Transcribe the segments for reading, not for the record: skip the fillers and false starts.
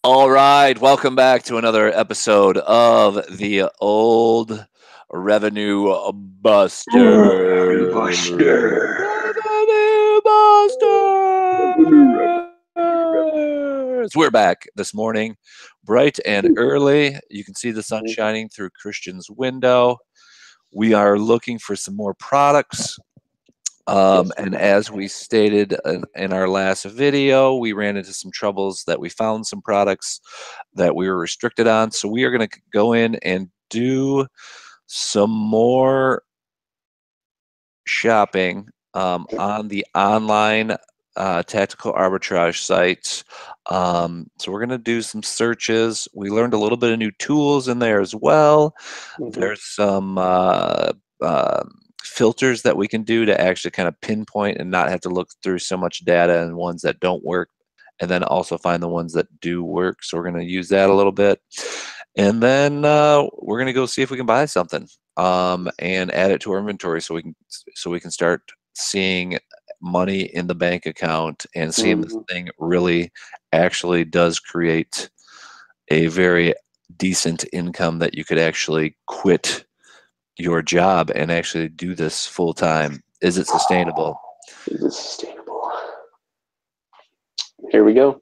All right, welcome back to another episode of the Old Revenue Buster. Buster. Revenue Busters. We're back this morning, bright and early. You can see the sun shining through Christian's window. We are looking for some more products. And as we stated in our last video, we ran into some troubles that we found some products that we were restricted on. So we are going to go in and do some more shopping on the online tactical arbitrage sites. So we're going to do some searches. We learned a little bit of new tools in there as well. There's some filters that we can do to actually kind of pinpoint and not have to look through so much data and ones that don't work, and then also find the ones that do work. So we're going to use that a little bit, and then we're going to go see if we can buy something and add it to our inventory so we can start seeing money in the bank account and seeing this thing really actually does create a very decent income that you could actually quit your job and actually do this full time. Is it sustainable? Is it sustainable? Here we go.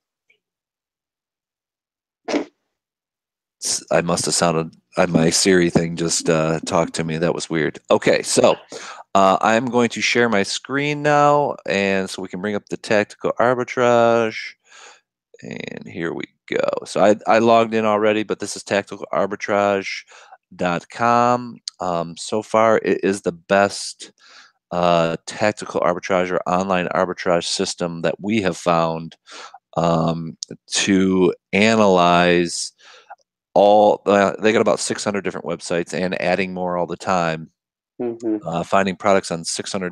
I must have sounded, my Siri thing just talked to me. That was weird. Okay, so I'm going to share my screen now, and so we can bring up the tactical arbitrage. And here we go. So I logged in already, but this is tacticalarbitrage.com. So far, it is the best tactical arbitrage or online arbitrage system that we have found to analyze all. They got about 600 different websites and adding more all the time. Finding products on 600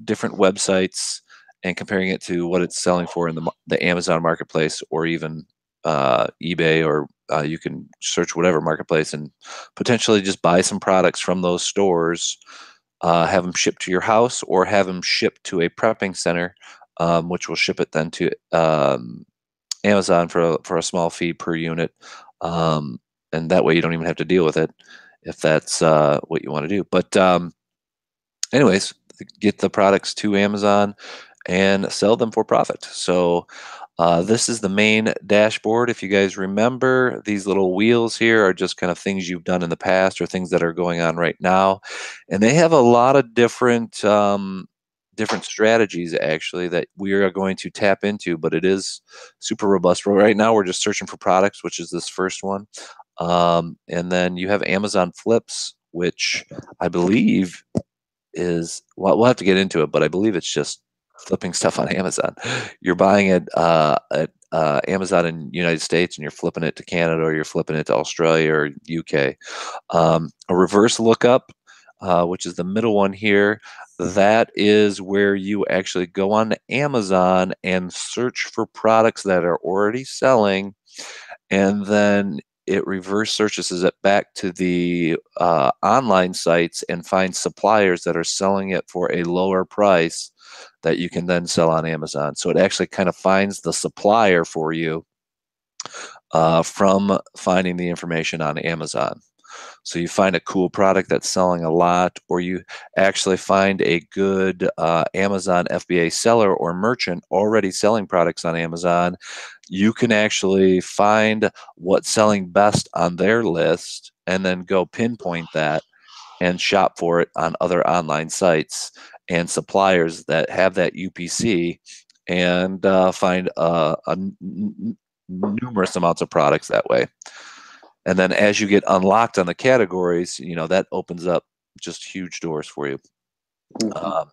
different websites and comparing it to what it's selling for in the Amazon marketplace or even eBay, or you can search whatever marketplace and potentially just buy some products from those stores, have them shipped to your house or have them shipped to a prepping center, which will ship it then to Amazon for a small fee per unit. And that way you don't even have to deal with it if that's what you want to do. But anyways, get the products to Amazon and sell them for profit. So this is the main dashboard. If you guys remember, these little wheels here are just kind of things you've done in the past or things that are going on right now. And they have a lot of different strategies actually that we are going to tap into, but it is super robust. Right now we're just searching for products, which is this first one. And then you have Amazon Flips, which I believe is, well, we'll have to get into it, but I believe it's just flipping stuff on Amazon. You're buying it at Amazon in United States and you're flipping it to Canada, or you're flipping it to Australia or UK. A reverse lookup, which is the middle one here, that is where you actually go on to Amazon and search for products that are already selling, and then it reverse searches it back to the online sites and finds suppliers that are selling it for a lower price that you can then sell on Amazon. So it actually kind of finds the supplier for you from finding the information on Amazon. So you find a cool product that's selling a lot, or you actually find a good Amazon FBA seller or merchant already selling products on Amazon. You can actually find what's selling best on their list and then go pinpoint that and shop for it on other online sites and suppliers that have that UPC, and find numerous amounts of products that way. And then as you get unlocked on the categories, that opens up just huge doors for you. All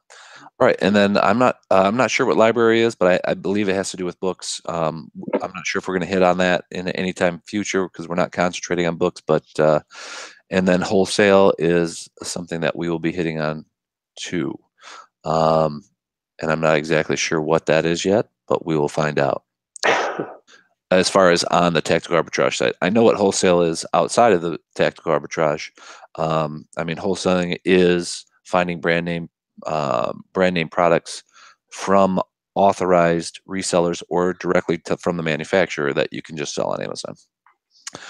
right, and then I'm not sure what library is, but I believe it has to do with books. I'm not sure if we're going to hit on that in any time future because we're not concentrating on books. But and then wholesale is something that we will be hitting on too. And I'm not exactly sure what that is yet, but we will find out. As far as on the tactical arbitrage side, I know what wholesale is outside of the tactical arbitrage. Wholesaling is finding brand name products from authorized resellers or directly from the manufacturer that you can just sell on Amazon.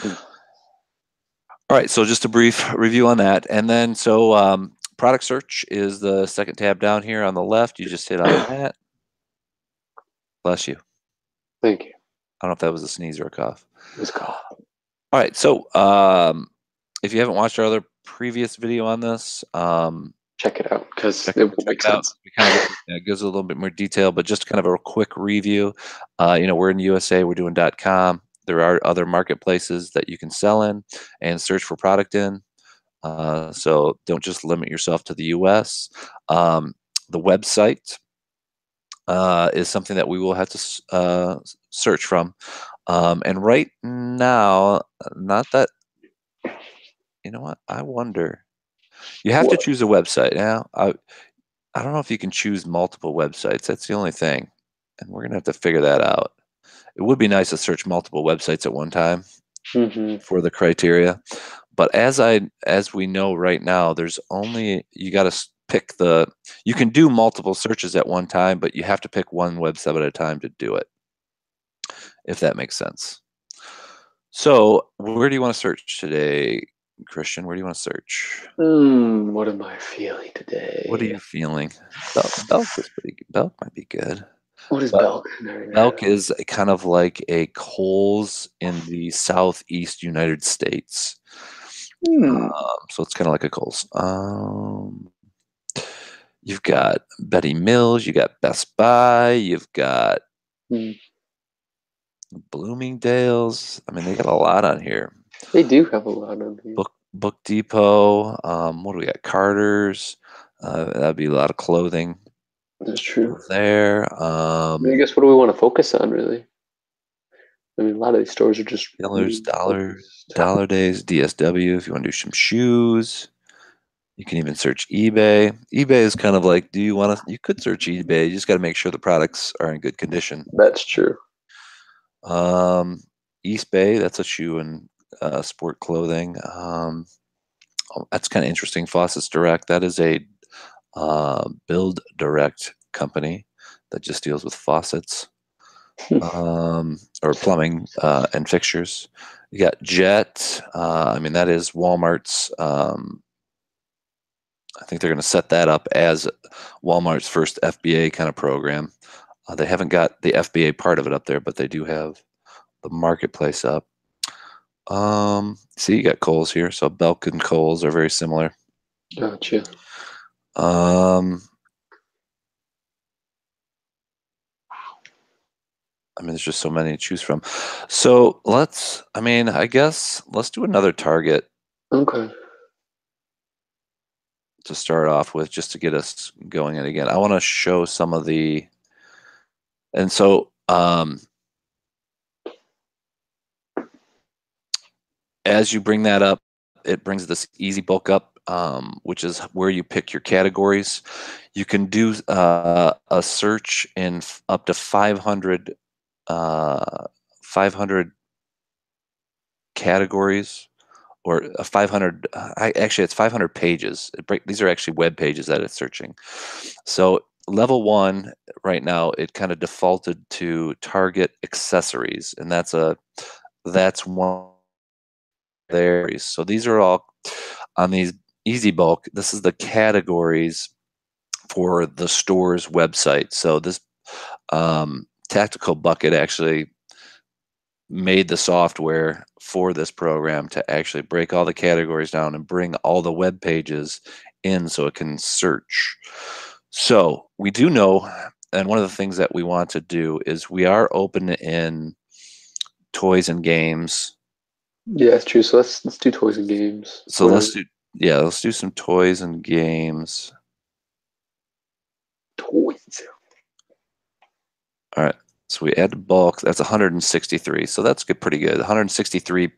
All right, so just a brief review on that. And then, so product search is the second tab down here on the left. You just hit on that. Bless you. Thank you. I don't know if that was a sneeze or a cough. It was a cough. All right, so if you haven't watched our other previous video on this, check it out because check it will it make out. sense. It kind of gives a little bit more detail, but just kind of a quick review. We're in the USA. We're doing .com. There are other marketplaces that you can sell in and search for product in. So don't just limit yourself to the US. The website is something that we will have to search from. And right now, not that, you know what? I wonder. You have to choose a website. Now, I don't know if you can choose multiple websites. That's the only thing. And we're going to have to figure that out. It would be nice to search multiple websites at one time for the criteria. But as we know right now, there's only, you got to pick you can do multiple searches at one time, but you have to pick one website at a time to do it, if that makes sense. So where do you want to search today, Christian? Where do you want to search? What am I feeling today? What are you feeling? Belk is pretty good. Belk might be good. What is Belk? Belk is kind of like a Kohl's in the southeast United States. So it's kind of like a Kohl's. You've got Betty Mills, you got Best Buy, you've got Bloomingdale's. I mean, they got a lot on here. They do have a lot on here. Book Depot. What do we got? Carter's. That'd be a lot of clothing. That's true. There. I guess what do we want to focus on, really? I mean, a lot of these stores are just Taylor's, Dollar Days, DSW. If you want to do some shoes, you can even search eBay. eBay is kind of like, you could search eBay. You just got to make sure the products are in good condition. That's true. East Bay, that's a shoe and sport clothing. That's kind of interesting. Faucets Direct, that is a build direct company that just deals with faucets or plumbing and fixtures. You got Jet. I mean, that is Walmart's. I think they're going to set that up as Walmart's first FBA kind of program. They haven't got the FBA part of it up there, but they do have the marketplace up. See, you got Kohl's here. So Belk and Kohl's are very similar. Gotcha. I mean, there's just so many to choose from. So I guess let's do another Target. Okay. To start off with, just to get us going. And again, I want to show some of the, and so as you bring that up, it brings this easy bulk up, which is where you pick your categories. You can do a search in up to 500 categories, or 500. Actually, it's 500 pages. These are actually web pages that it's searching. So level 1 right now, it kind of defaulted to Target accessories, and that's one there. So these are all on these easy bulk. This is the categories for the store's website. So this Tactical Bucket actually made the software for this program to actually break all the categories down and bring all the web pages in so it can search. So we do know, and one of the things that we want to do is we are open in toys and games. Yeah, that's true. So let's do toys and games. So let's do some toys and games. Toys. All right. So we add bulk. That's 163. So that's pretty good. 163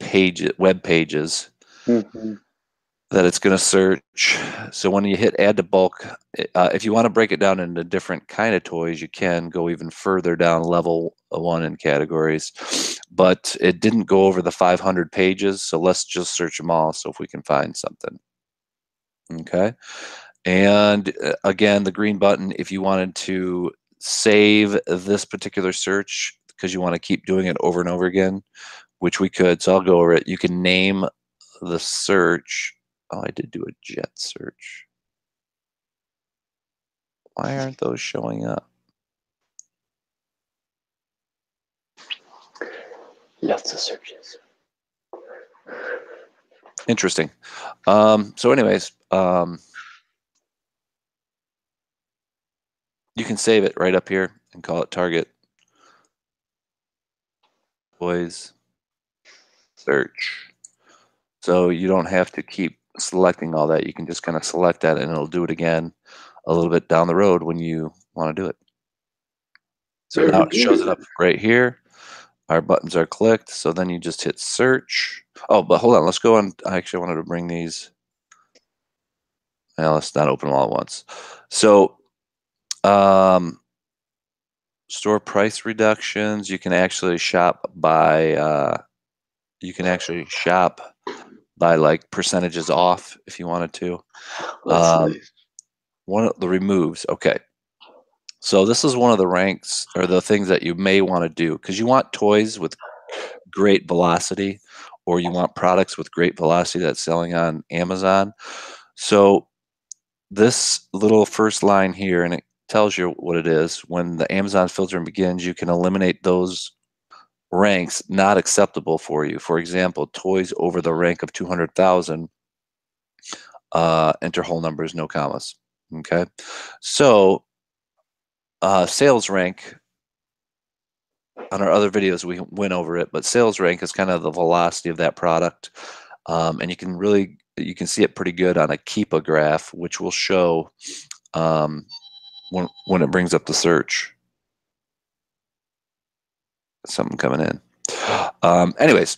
web pages that it's going to search. So when you hit add to bulk, if you want to break it down into different kind of toys, you can go even further down level 1 in categories. But it didn't go over the 500 pages. So let's just search them all. So if we can find something. Okay. And again, the green button, if you wanted to save this particular search because you want to keep doing it over and over again, which we could. So I'll go over it. You can name the search. Oh, I did do a jet search. Why aren't those showing up? Lots of searches. Interesting. So anyways, you can save it right up here and call it target toys search. So you don't have to keep selecting all that. You can just kind of select that and it'll do it again a little bit down the road when you want to do it. So now it shows it up right here. Our buttons are clicked. So then you just hit search. Oh, but hold on. Let's go on. I actually wanted to bring these. Now let's not open them all at once. So store price reductions. You can actually shop by like percentages off if you wanted to. That's nice. One of the removes. Okay. So this is one of the ranks or the things that you may want to do because you want toys with great velocity or you want products with great velocity that's selling on Amazon. So this little first line here, and it tells you what it is. When the Amazon filtering begins, you can eliminate those ranks not acceptable for you. For example, toys over the rank of 200,000, enter whole numbers, no commas. Okay. So sales rank, on our other videos, we went over it, but sales rank is kind of the velocity of that product. And you can see it pretty good on a Keepa graph, which will show when it brings up the search. Something coming in. Anyways,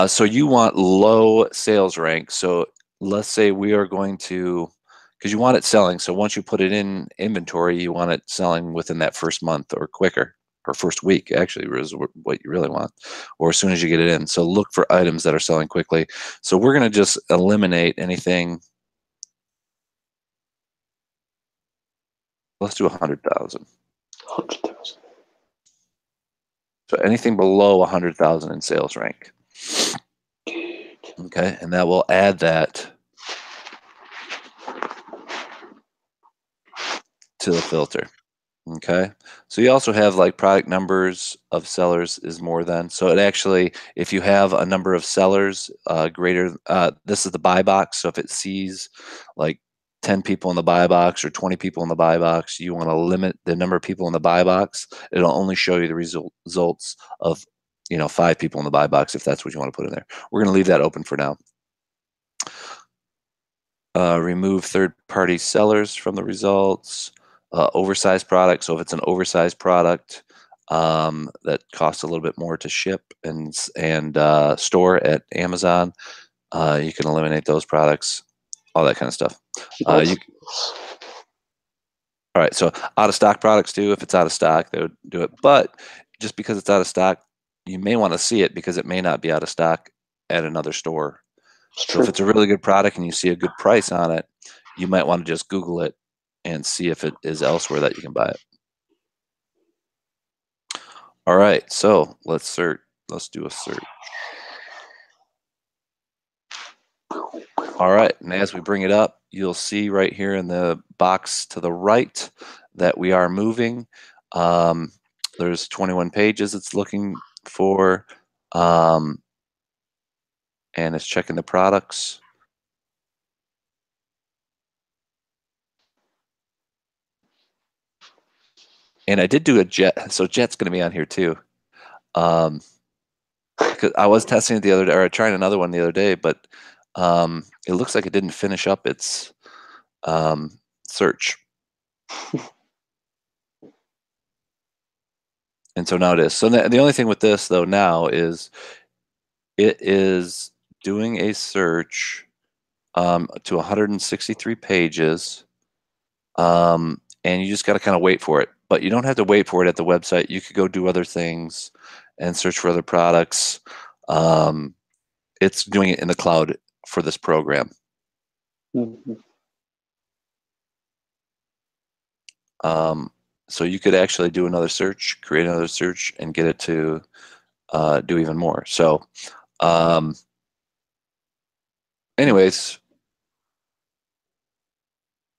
so you want low sales rank. So let's say we are going to, because you want it selling. So once you put it in inventory, you want it selling within that first month or quicker, or first week, actually, is what you really want, or as soon as you get it in. So look for items that are selling quickly. So we're going to just eliminate anything. Let's do 100,000. 100,000. So anything below 100,000 in sales rank. Okay, and that will add that to the filter. Okay, so you also have like product numbers of sellers is more than. So it actually, if you have a number of sellers greater, this is the buy box. So if it sees like 10 people in the buy box or 20 people in the buy box, you want to limit the number of people in the buy box. It'll only show you the results of 5 people in the buy box if that's what you want to put in there. We're going to leave that open for now. Remove third-party sellers from the results. Oversized product. So if it's an oversized product that costs a little bit more to ship and store at Amazon, you can eliminate those products. All that kind of stuff. All right. So out of stock products too. If it's out of stock, they would do it. But just because it's out of stock, you may want to see it because it may not be out of stock at another store. So if it's a really good product and you see a good price on it, you might want to just Google it and see if it is elsewhere that you can buy it. All right, so let's search. Let's do a search. All right, and as we bring it up, you'll see right here in the box to the right that we are moving. There's 21 pages it's looking for, and it's checking the products. And I did do a jet, so jet's going to be on here too. Because I was testing it the other day, or trying another one the other day, but it looks like it didn't finish up its search. And so now it is. So the only thing with this though now is it is doing a search to 163 pages, and you just got to kind of wait for it. But you don't have to wait for it at the website. You could go do other things and search for other products. It's doing it in the cloud for this program. So you could actually do another search, create another search, and get it to do even more. So anyways,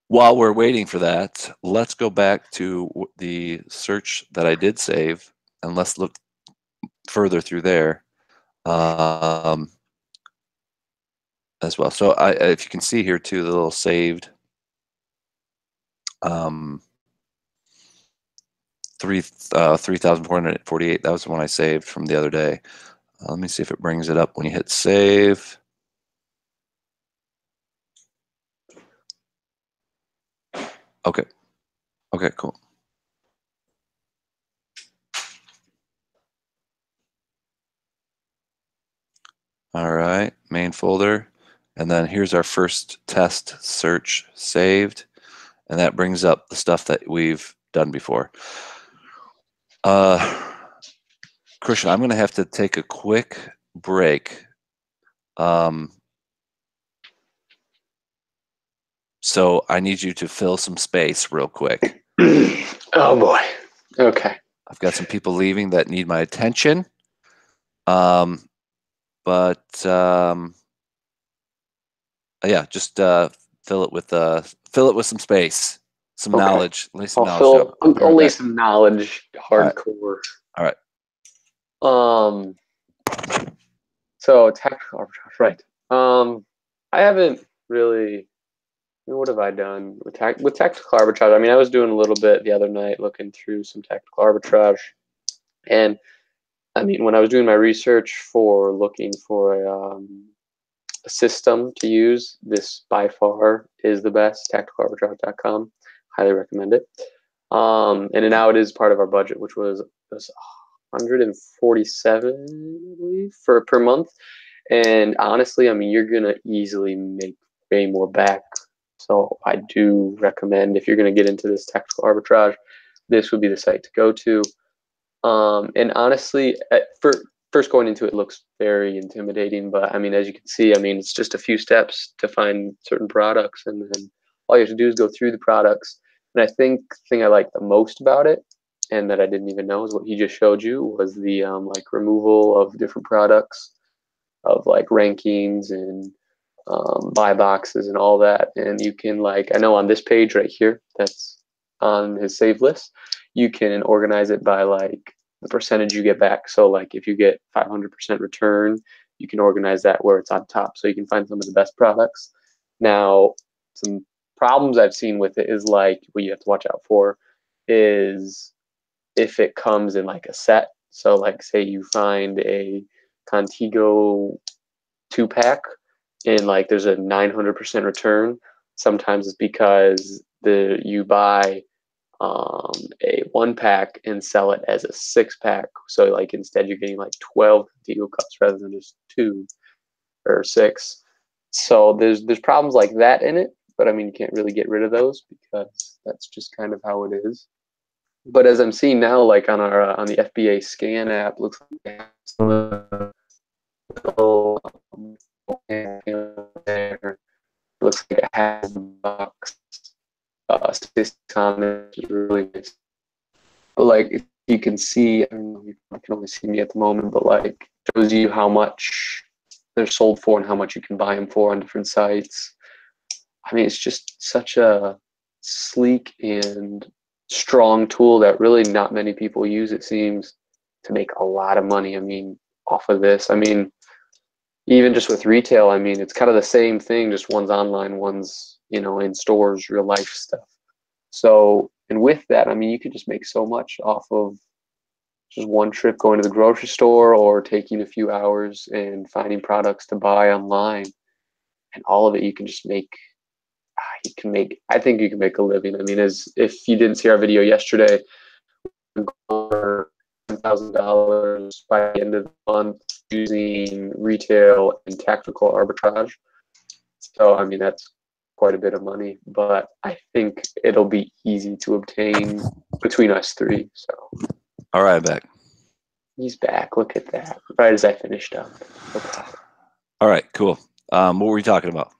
while we're waiting for that, let's go back to the search that I did save, and let's look further through there as well. So if you can see here too, the little saved 3,448. That was the one I saved from the other day. Let me see if it brings it up when you hit save. Okay. Okay, cool. All right, main folder. And then here's our first test search saved. And that brings up the stuff that we've done before. Christian, I'm going to have to take a quick break. So I need you to fill some space real quick. Oh boy. Okay. I've got some people leaving that need my attention. Yeah, just fill it with some space, some knowledge. Lay some I'll knowledge down. only some knowledge, hardcore. All right. So tactical arbitrage, right? I haven't really. What have I done with tactical arbitrage? I mean, I was doing a little bit the other night, looking through some tactical arbitrage, and I mean, when I was doing my research for looking for a system to use, this by far is the best. Tacticalarbitrage.com, highly recommend it. And now it is part of our budget, which was 147, I believe, per month. And honestly, I mean, you're gonna easily make way more back. So I do recommend, if you're gonna get into this tactical arbitrage, this would be the site to go to. And honestly, first going into it looks very intimidating, but I mean, as you can see, I mean, it's just a few steps to find certain products, and then all you have to do is go through the products. And I think the thing I like the most about it, and that I didn't even know, is what he just showed you, was the like removal of different products, of like rankings and buy boxes and all that. And you can, like, I know on this page right here that's on his save list, you can organize it by like the percentage you get back. So like if you get 500% return, you can organize that where it's on top, so you can find some of the best products. Now, some problems I've seen with it is, like, what you have to watch out for is if it comes in like a set. So like, say you find a Contigo 2-pack and like there's a 900% return. Sometimes it's because you buy a 1-pack and sell it as a 6-pack. So like instead you're getting like 12 Contigo cups rather than just 2 or 6. So there's problems like that in it, but I mean, you can't really get rid of those because that's just kind of how it is. But as I'm seeing now, like on our on the FBA scan app, looks like there. Looks like it has a box. Space comment is really nice. But like you can see, I don't know, you can only see me at the moment, but like shows you how much they're sold for and how much you can buy them for on different sites. I mean, it's just such a sleek and strong tool that really not many people use, it seems, to make a lot of money. I mean, off of this. I mean, even just with retail, I mean, it's kind of the same thing, just one's online, one's, in stores, real life stuff. So, and with that, I mean, you could just make so much off of just one trip going to the grocery store or taking a few hours and finding products to buy online. And all of it, you can just make, I think you can make a living. I mean, as if you didn't see our video yesterday, $10,000 by the end of the month using retail and tactical arbitrage. So, I mean, that's quite a bit of money, but I think it'll be easy to obtain between us three. So, all right, back. He's back. Look at that. Right as I finished up. All right, cool. What were we talking about?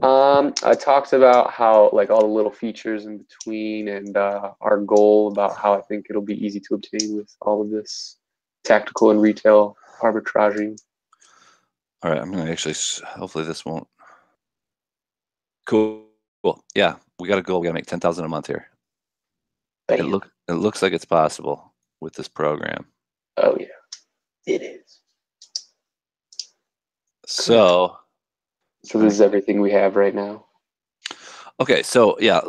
I talked about how like all the little features in between and our goal about how I think it'll be easy to obtain with all of this tactical and retail arbitraging. All right, I'm gonna actually. Hopefully, this won't. Cool. Cool. Yeah, we got a goal. We gotta make 10,000 a month here. Bam. It looks like it's possible with this program. Oh yeah, it is. So This is everything we have right now. okay, so yeah,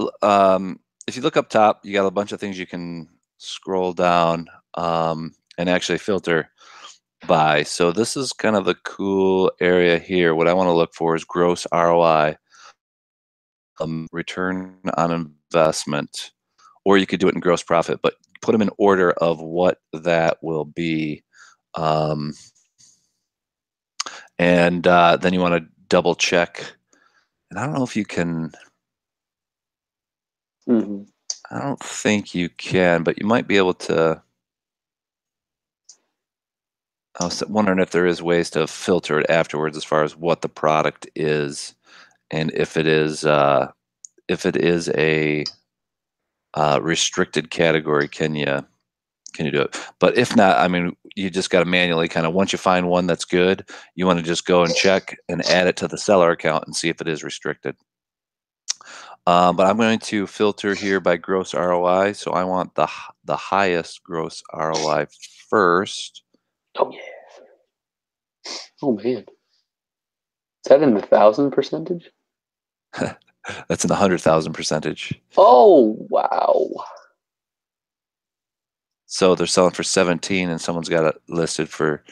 if you look up top, you got a bunch of things you can scroll down and actually filter by. So this is kind of the cool area here. What I want to look for is gross ROI, return on investment, or you could do it in gross profit, but put them in order of what that will be. Um, and then you want to double check. And I don't know if you can. Mm-hmm. I don't think you can, but you might be able to. I was wondering if there is ways to filter it afterwards as far as what the product is, and if it is a restricted category, can you do it? But if not, I mean, you just got to manually kind of once you find one that's good, you want to just go and check and add it to the seller account and see if it is restricted. But I'm going to filter here by gross ROI, so I want the highest gross ROI first. Oh yeah. Oh man. Is that in the 1,000%? That's in the 100,000 percentage. Oh wow. So they're selling for 17, and someone's got it listed for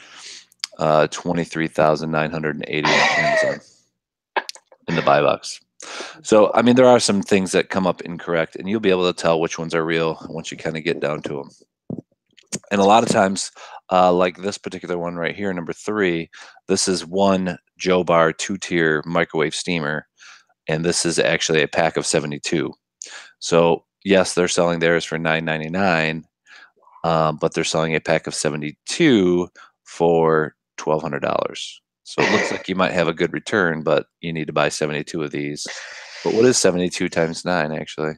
23,980 on Amazon in the buy box. So I mean, there are some things that come up incorrect, and you'll be able to tell which ones are real once you kind of get down to them. And a lot of times, like this particular one right here, number 3, this is one Joe Bar 2-tier microwave steamer, and this is actually a pack of 72. So yes, they're selling theirs for $9.99. But they're selling a pack of 72 for $1,200. So it looks like you might have a good return, but you need to buy 72 of these. But what is 72 times 9, actually?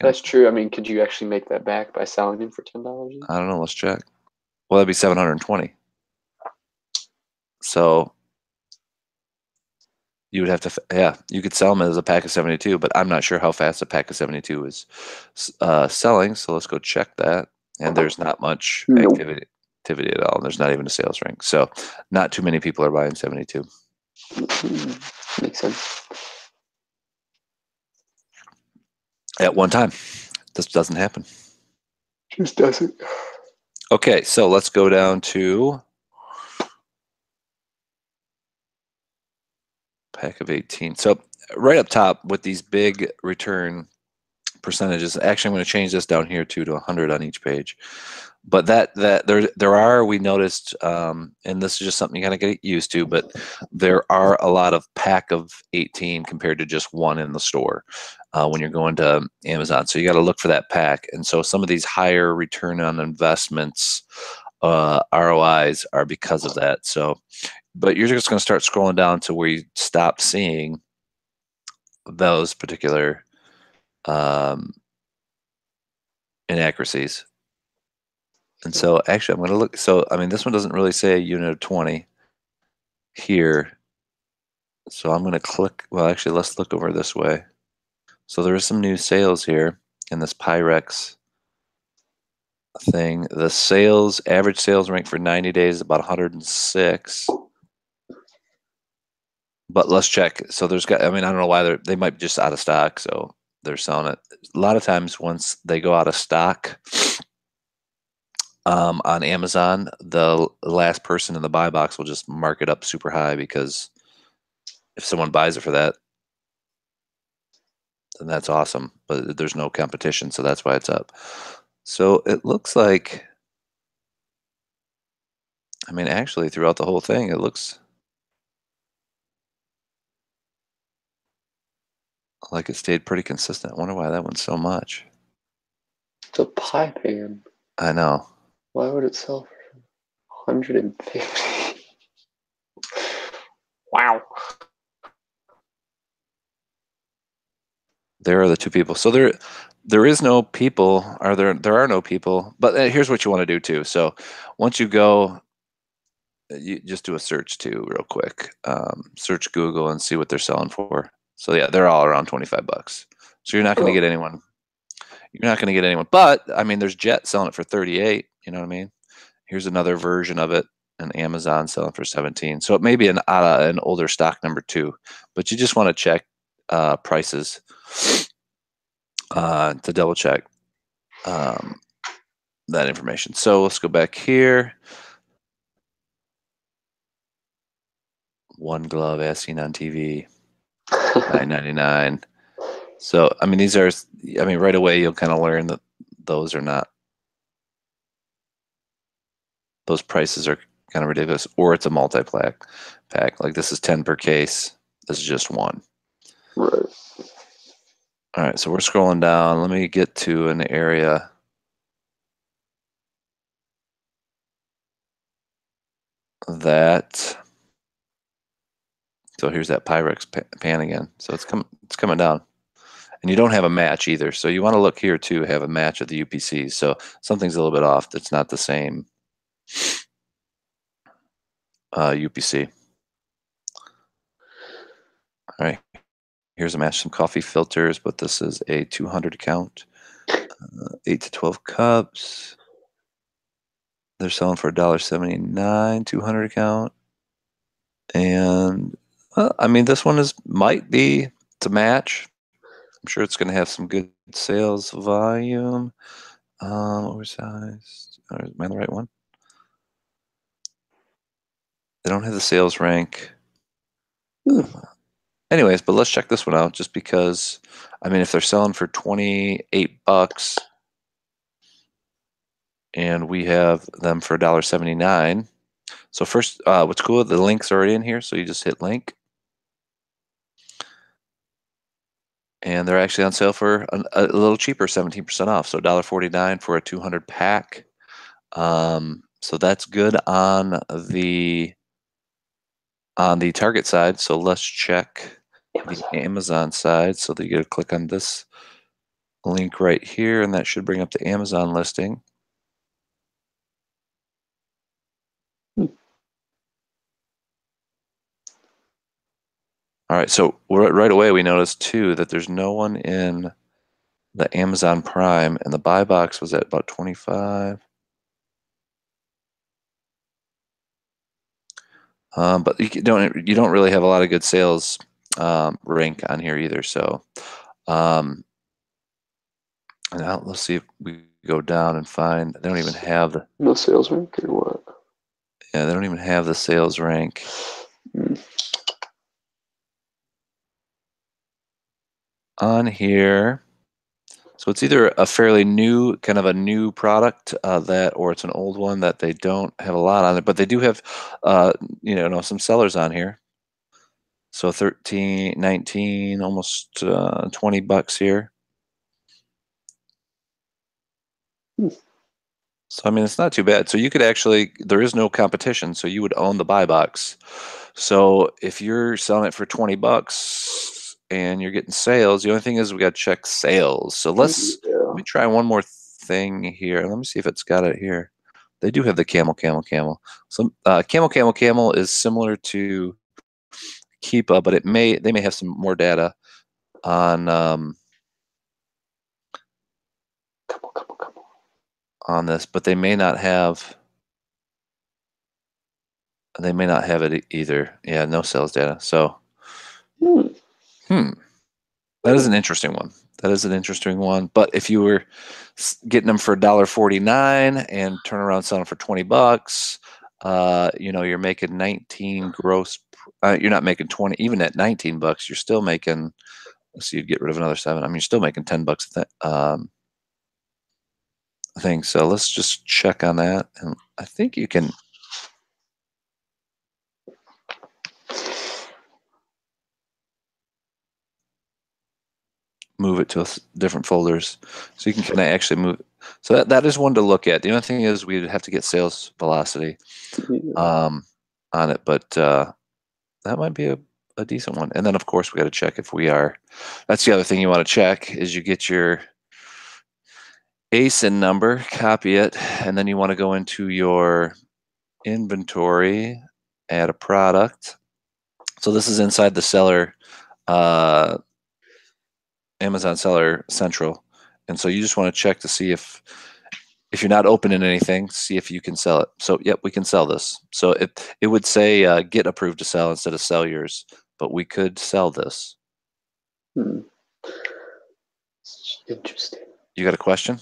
That's true. I mean, could you actually make that back by selling them for $10? I don't know. Let's check. Well, that'd be 720. So you would have to, yeah, you could sell them as a pack of 72, but I'm not sure how fast a pack of 72 is selling. So let's go check that. And there's not much Nope. activity at all. There's not even a sales rank. So not too many people are buying 72. Makes sense. At one time. This doesn't happen. Just doesn't. Okay, so let's go down to pack of 18. So right up top with these big return percentages, actually I'm going to change this down here to 100 on each page. But that there are, we noticed, and this is just something you got to get used to, but there are a lot of pack of 18 compared to just one in the store when you're going to Amazon. So you got to look for that pack. And so some of these higher return on investments ROIs are because of that. So, but you're just going to start scrolling down to where you stop seeing those particular inaccuracies. And so actually I'm going to look, so I mean, this one doesn't really say a unit of 20 here. So I'm going to click, well, actually, let's look over this way. So there is some new sales here in this Pyrex thing. The sales, average sales rank for 90 days is about 106. But let's check. So there's got, I mean, I don't know why they might be just out of stock. So they're selling it. A lot of times once they go out of stock on Amazon, the last person in the buy box will just mark it up super high because if someone buys it for that, then that's awesome. But there's no competition. So that's why it's up. So it looks like, I mean, actually throughout the whole thing, it looks like it stayed pretty consistent. I wonder why that one's so much. It's a pie pan. I know. Why would it sell for 150? Wow. There are the two people. So there is no people, or there are no people. But here's what you want to do too. So once you go, you just do a search too, real quick. Search Google and see what they're selling for. So yeah, they're all around $25. So you're not going to get anyone. You're not going to get anyone. But I mean, there's Jet selling it for 38. You know what I mean? Here's another version of it, and Amazon selling for 17. So it may be an older stock number too, but you just want to check prices to double check that information. So let's go back here. One glove as seen on TV, $9.99. So I mean, right away you'll kind of learn that those are not. Those prices are kind of ridiculous, or it's a multi-pack. Like this is 10 per case. This is just one. Right. All right, so we're scrolling down. Let me get to an area that. So here's that Pyrex pan again. So it's coming down, and you don't have a match either. So you want to look here too. Have a match of the UPCs. So something's a little bit off. That's not the same UPC. All right. Here's a match, some coffee filters, but this is a 200 count, 8 to 12 cups. They're selling for $1.79, 200 count. And I mean, this one might be to match. I'm sure it's going to have some good sales volume. Oversized. Am I on the right one? They don't have the sales rank. Anyways, but let's check this one out just because, I mean, if they're selling for $28 and we have them for $1.79. So first, what's cool, the link's already in here. So you just hit link. And they're actually on sale for a little cheaper, 17% off. So $1.49 for a 200 pack. So that's good on the Target side. So let's check the Amazon side. So that you got to click on this link right here, and that should bring up the Amazon listing. All right, so right away we noticed too that there's no one in the Amazon Prime, and the buy box was at about 25. But you don't really have a lot of good sales rank on here either. So now let's see if we go down and find. They don't even have the no sales rank or what? Yeah, they don't even have the sales rank. On here. So it's either a fairly new, kind of a new product or it's an old one that they don't have a lot on it, but they do have, some sellers on here. So 13, 19, almost $20 here. So I mean, it's not too bad. So you could actually, there is no competition, so you would own the buy box. So if you're selling it for $20 and you're getting sales, the only thing is we got to check sales. So let me try one more thing here. Let me see if it's got it here. They do have the camel. So camel is similar to Keepa, but they may have some more data on on this, but they may not have it either. Yeah, no sales data. So that is an interesting one. But if you were getting them for $1.49 and turn around selling for $20, you're making 19 gross. You're not making 20. Even at $19, you're still making. Let's see, you'd get rid of another 7. I mean, you're still making $10 I think so. Let's just check on that, and I think you can move it to different folders, so you can kind of actually move. So that is one to look at. The only thing is we'd have to get sales velocity on it, but that might be a decent one. And then of course we got to check if we are. That's the other thing you want to check is you get your ASIN number, copy it, and then you want to go into your inventory, add a product. So this is inside the seller, Amazon Seller Central. And so you just want to check to see if you're not opening anything, see if you can sell it. So, yep, we can sell this. So it would say get approved to sell instead of sell yours, but we could sell this. Interesting. You got a question?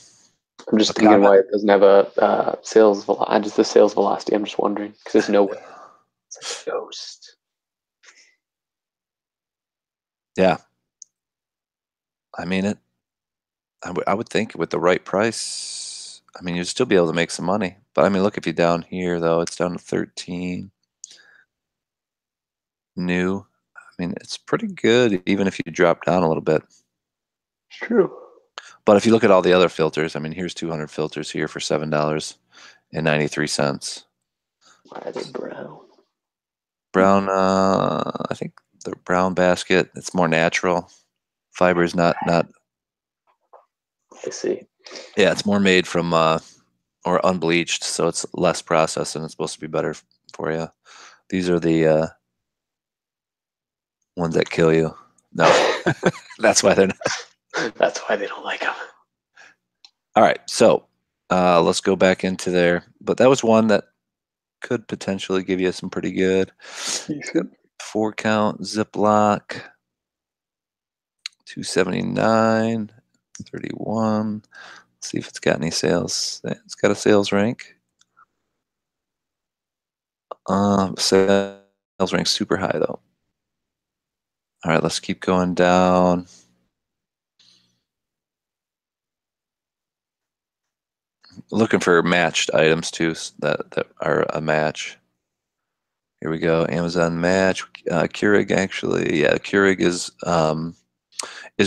I'm just thinking why it doesn't have a sales velocity. Just the sales velocity. I'm just wondering because there's no way. It's like a ghost. Yeah. I mean, I would think with the right price, I mean, you'd still be able to make some money. But I mean, look, if you're down here, though, it's down to 13. New. I mean, it's pretty good even if you drop down a little bit. True. But if you look at all the other filters, I mean, here's 200 filters here for $7.93. Why are they brown? Brown, I think the brown basket, it's more natural. Fiber is not. I see. Yeah, it's more made from or unbleached, so it's less processed and it's supposed to be better for you. These are the ones that kill you. No, that's why they're not. That's why they don't like them. All right, so let's go back into there. But that was one that could potentially give you some pretty good 4-count Ziploc, 279, 31. Let's see if it's got any sales. It's got a sales rank. Sales rank super high though. All right, let's keep going down. Looking for matched items too that are a match. Here we go. Amazon match. Keurig actually, yeah, Keurig is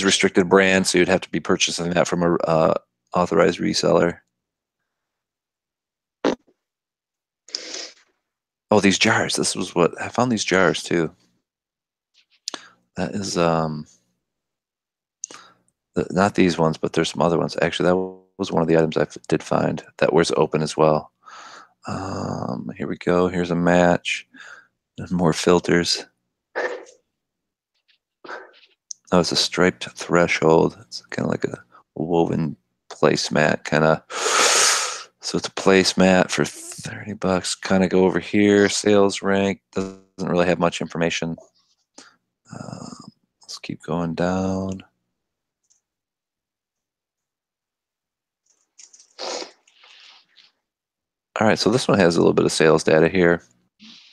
restricted brand, so you'd have to be purchasing that from a authorized reseller. Oh, these jars. This was what I found. These jars too. That is not these ones, but there's some other ones. Actually, that was one of the items I did find that was open as well. Here we go. Here's a match. There's more filters. Oh, it's a striped threshold. It's kind of like a woven placemat kind of. So it's a placemat for $30. Kind of go over here. Sales rank doesn't really have much information. Let's keep going down. All right, so this one has a little bit of sales data here,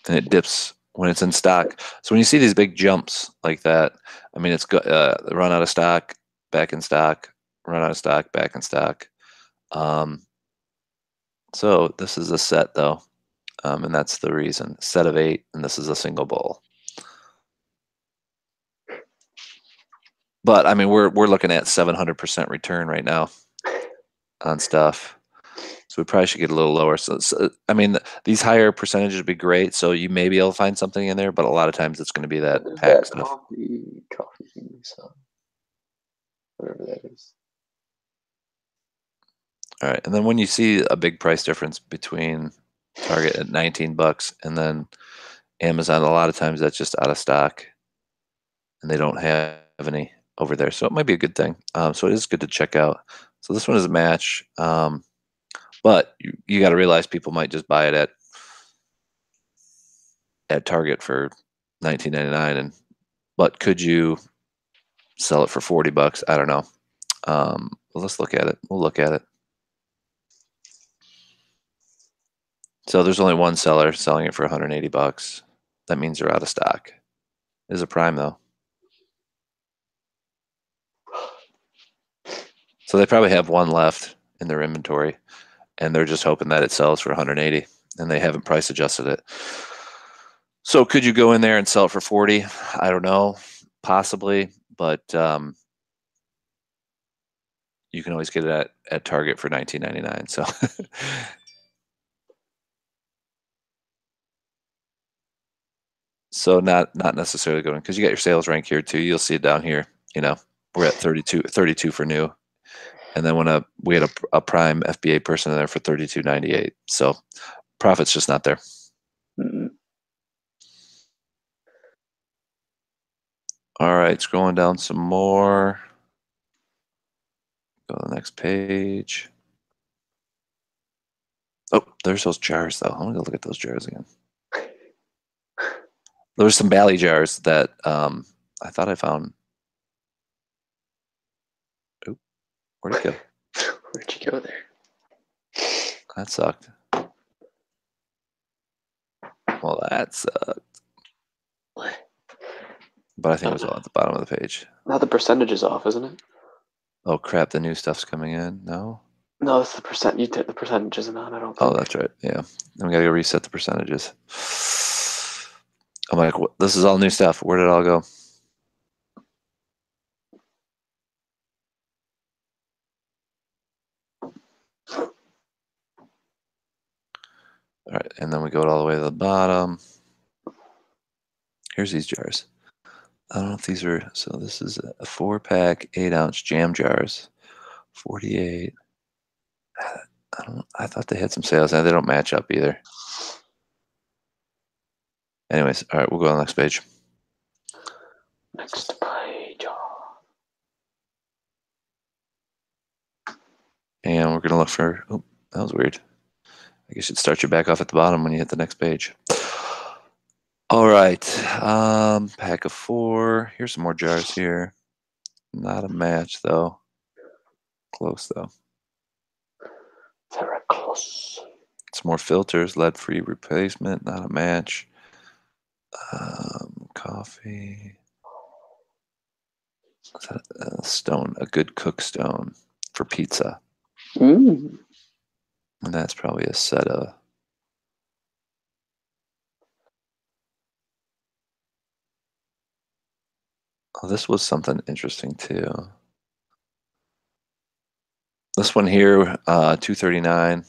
and it dips when it's in stock. So when you see these big jumps like that, I mean, it's run out of stock, back in stock, run out of stock, back in stock. So this is a set though, and that's the reason. Set of 8, and this is a single bowl. But I mean, we're looking at 700% return right now on stuff. So we probably should get a little lower. So I mean, these higher percentages would be great. So you may be able to find something in there, but a lot of times it's going to be that pack stuff. Coffee, so whatever that is. All right, and then when you see a big price difference between Target at $19 and then Amazon, a lot of times that's just out of stock, and they don't have any over there. So it might be a good thing. So it is good to check out. So this one is a match. But you got to realize people might just buy it at Target for $19.99, but could you sell it for $40? I don't know. Well, let's look at it. We'll look at it. So there's only one seller selling it for $180. That means they're out of stock. It is a Prime though. So they probably have one left in their inventory, and they're just hoping that it sells for 180, and they haven't price adjusted it. So could you go in there and sell it for 40? I don't know, possibly, but you can always get it at Target for $19.99. So So not necessarily going, because you got your sales rank here too. You'll see it down here. We're at 32 for new. And then when we had a prime FBA person in there for 32.98. So profit's just not there. Mm-hmm. All right, scrolling down some more. Go to the next page. Oh, there's those jars though. I'm gonna go look at those jars again. There was some Bally jars that I thought I found. Oop, where'd it go? Where'd you go there? That sucked. Well, that sucked. But I think it was all at the bottom of the page. Now the percentage is off, isn't it? Oh crap! The new stuff's coming in. No. No, it's the percent. You did the percentage isn't on. I don't think. Oh, that's right. Yeah, then we gotta go reset the percentages. I'm like, this is all new stuff. Where did it all go? All right, and then we go all the way to the bottom. Here's these jars. I don't know if these are, so this is a 4-pack, 8-ounce jam jars, 48. I thought they had some sales, and they don't match up either. Anyways, all right, we'll go on the next page. Next page. And we're gonna look for, oh, that was weird. I guess you'd start you back off at the bottom when you hit the next page. All right, pack of 4. Here's some more jars here. Not a match though. Close though. Very close. Some more filters, lead-free replacement, not a match. Coffee. Is that a stone? A good cook stone for pizza. Mm. And that's probably a set of. Oh, this was something interesting too. This one here, $2.39,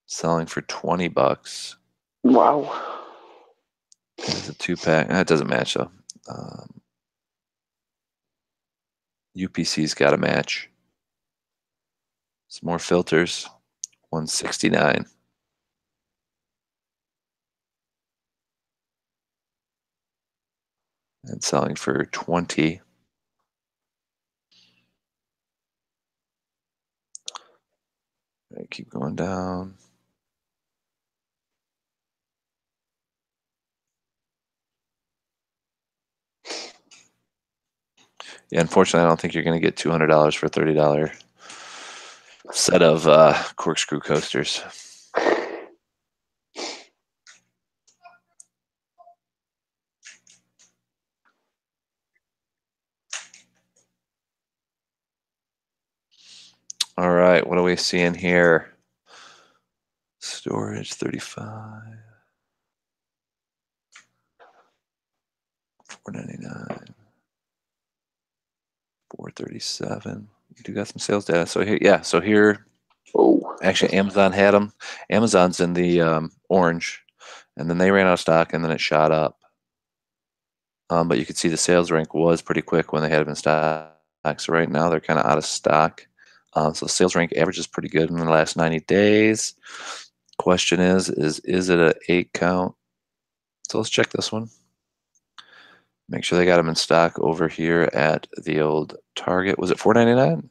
selling for $20. Wow. It's a 2-pack. That doesn't match though. UPC's got a match. Some more filters, $169. And selling for $20. Right, keep going down. Yeah, unfortunately, I don't think you're going to get $200 for a $30 set of corkscrew coasters. All right, what are we seeing here? Storage 35, $4.99, $4.37. You do got some sales data. So here, yeah. So here, actually, Amazon had them. Amazon's in the orange, and then they ran out of stock, and then it shot up. But you could see the sales rank was pretty quick when they had them in stock. So right now they're kind of out of stock. So the sales rank average is pretty good in the last 90 days. Question is it an 8 count? So let's check this one. Make sure they got them in stock over here at the old Target. Was it $4.99?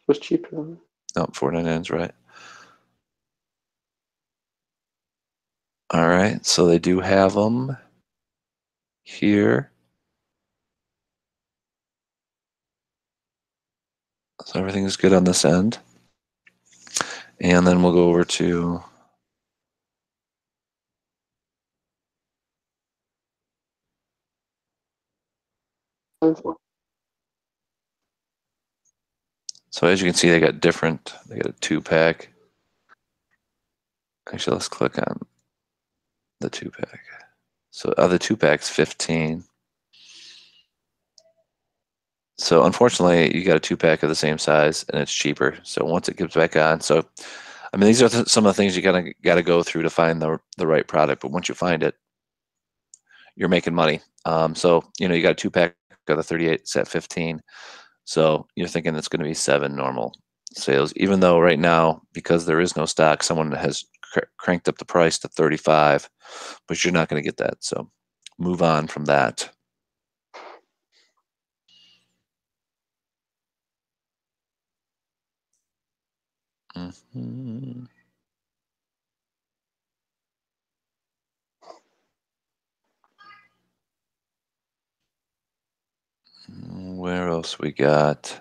Was cheaper than that. No, $4.99 is right. All right, so they do have them here. So everything is good on this end. And then we'll go over to so as you can see, they got a 2-pack. Actually, let's click on the 2-pack. So the 2-pack's 15. So unfortunately, you got a 2-pack of the same size, and it's cheaper. So once it gets back on, so I mean, these are some of the things you got to go through to find the right product. But once you find it, you're making money. So you know, you got a 2-pack of the 38, it's at 15. So you're thinking it's going to be 7 normal sales, even though right now, because there is no stock, someone has cranked up the price to 35, but you're not going to get that. So move on from that. Mm-hmm. Where else we got?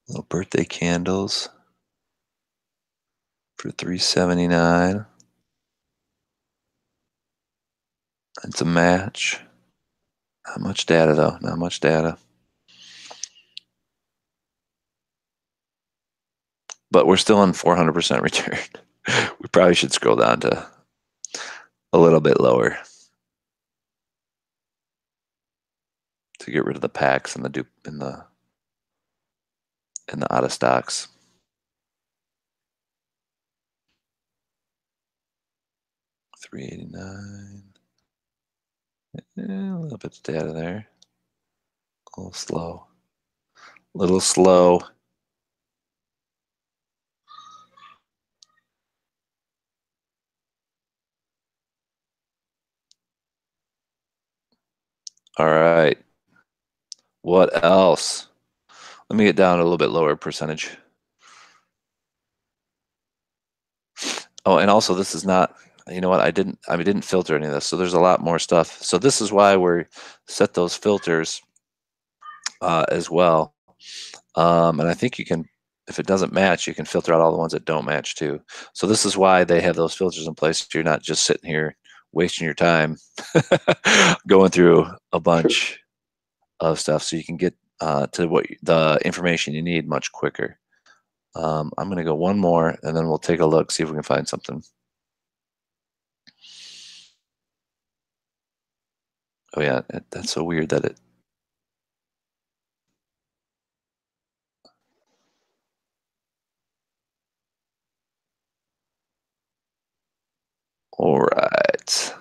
Little birthday candles for $3.79. It's a match. Not much data though. Not much data. But we're still on 400% return. We probably should scroll down to a little bit lower to get rid of the packs and the dupe and the out of stocks. $3.89. A little bit of data there. A little slow. A little slow. All right. What else? Let me get down a little bit lower percentage. Oh, and also this is not, you know what, I didn't filter any of this, so there's a lot more stuff. So this is why we're set those filters as well. And I think you can, if it doesn't match, you can filter out all the ones that don't match too. So this is why they have those filters in place. So you're not just sitting here wasting your time going through a bunch of stuff, so you can get to what the information you need much quicker. I'm going to go one more, and then we'll take a look, see if we can find something. Oh yeah, that's so weird that it. All right.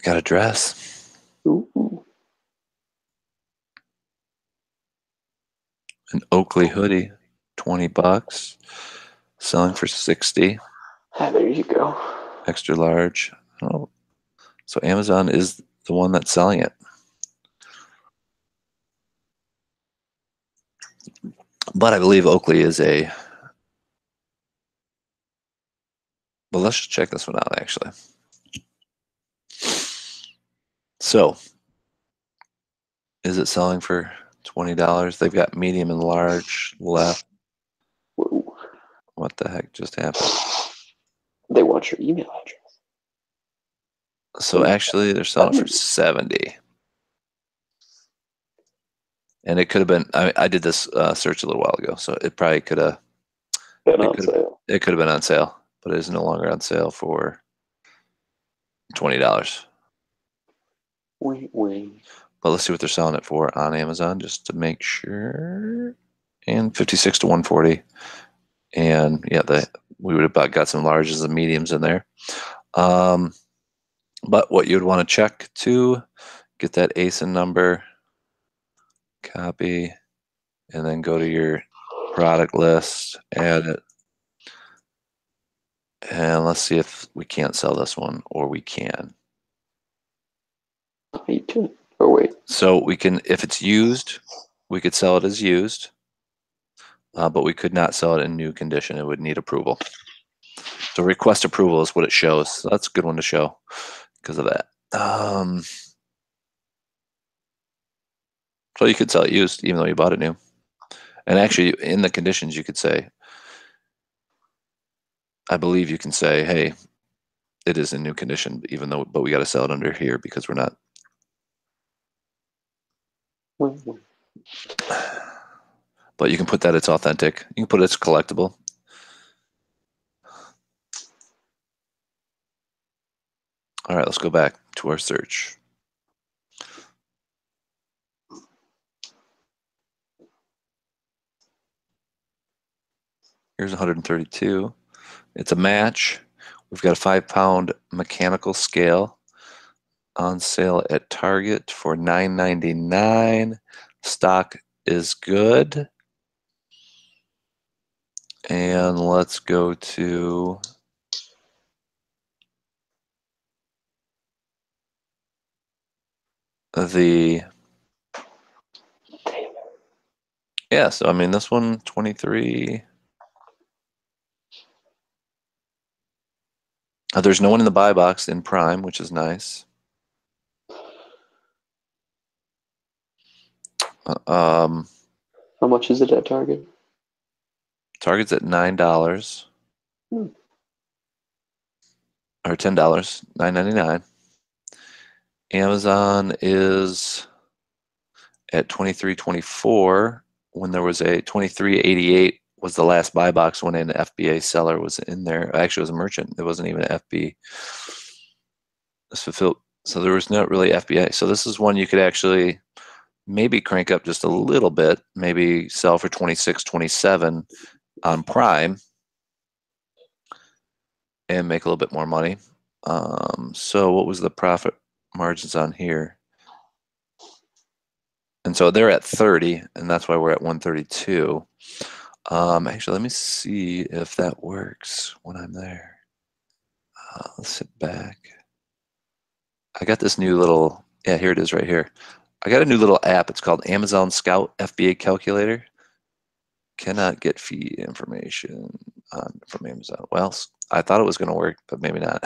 Got a dress. Ooh. An Oakley hoodie, $20, selling for 60. Ah, there you go. Extra large. Oh, so Amazon is the one that's selling it. But I believe Oakley is a. Well, let's just check this one out actually. So, is it selling for $20? They've got medium and large left. Whoa. What the heck just happened? They want your email address. So actually, they're selling for 70. And it could have been. I did this search a little while ago, so it probably could have. Been on sale. It could have been on sale, but it is no longer on sale for $20. Wait. But let's see what they're selling it for on Amazon just to make sure. And 56 to 140. And yeah, we would have got some larges and mediums in there. But what you'd want to check to get that ASIN number, copy, and then go to your product list, add it. And let's see if we can't sell this one, or we can. Oh, wait. So we can, if it's used, we could sell it as used, but we could not sell it in new condition. It would need approval. So request approval is what it shows. So that's a good one to show because of that. So you could sell it used even though you bought it new. And actually, in the conditions, you could say, I believe you can say, hey, it is in new condition, even though, but we got to sell it under here because we're not. But you can put that it's authentic. You can put it's collectible. All right, let's go back to our search. Here's 132. It's a match. We've got a 5-pound mechanical scale on sale at Target for $9.99. Stock is good. And let's go to the, yeah, so I mean this one, 23. There's no one in the buy box in Prime, which is nice. How much is it at Target? Target's at $9. Or $10, $9.99. Amazon is at $23.24 when there was a $23.88 was the last buy box when an FBA seller was in there. Actually, it was a merchant. It wasn't even an FB. Fulfilled. So there was not really FBA. So this is one you could actually maybe crank up just a little bit, maybe sell for 26, 27 on Prime and make a little bit more money. So what was the profit margins on here? And so they're at 30, and that's why we're at 132. Actually, let me see if that works when I'm there. Let's sit back. I got this new little, yeah, here it is right here. I got a new little app. It's called Amazon Scout FBA Calculator. Cannot get fee information from Amazon. Well, I thought it was going to work, but maybe not.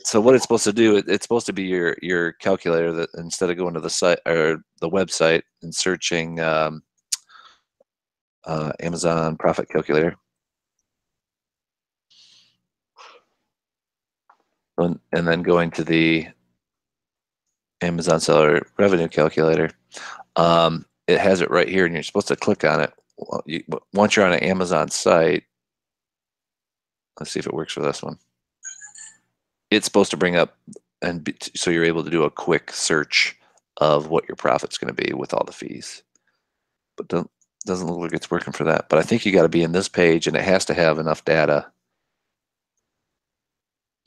So what it's supposed to do, it's supposed to be your calculator that instead of going to the site or the website and searching Amazon profit calculator, and then going to the Amazon seller revenue calculator, it has it right here, and you're supposed to click on it. Once you're on an Amazon site, let's see if it works for this one. It's supposed to bring up, so you're able to do a quick search of what your profit's going to be with all the fees. But doesn't look like it's working for that. But I think you got to be in this page, and it has to have enough data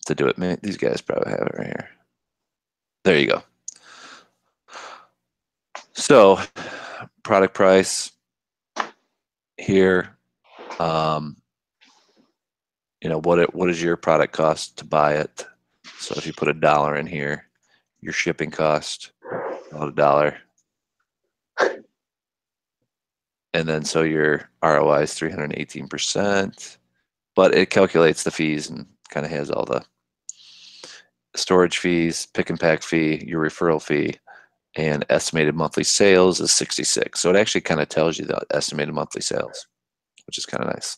to do it. Man, these guys probably have it right here. There you go. So, product price here. What is your product cost to buy it? So if you put $1 in here, your shipping cost about $1. And then so your ROI is 318%, but it calculates the fees and kind of has all the storage fees, pick and pack fee, your referral fee, and estimated monthly sales is 66. So it actually kind of tells you the estimated monthly sales, which is kind of nice.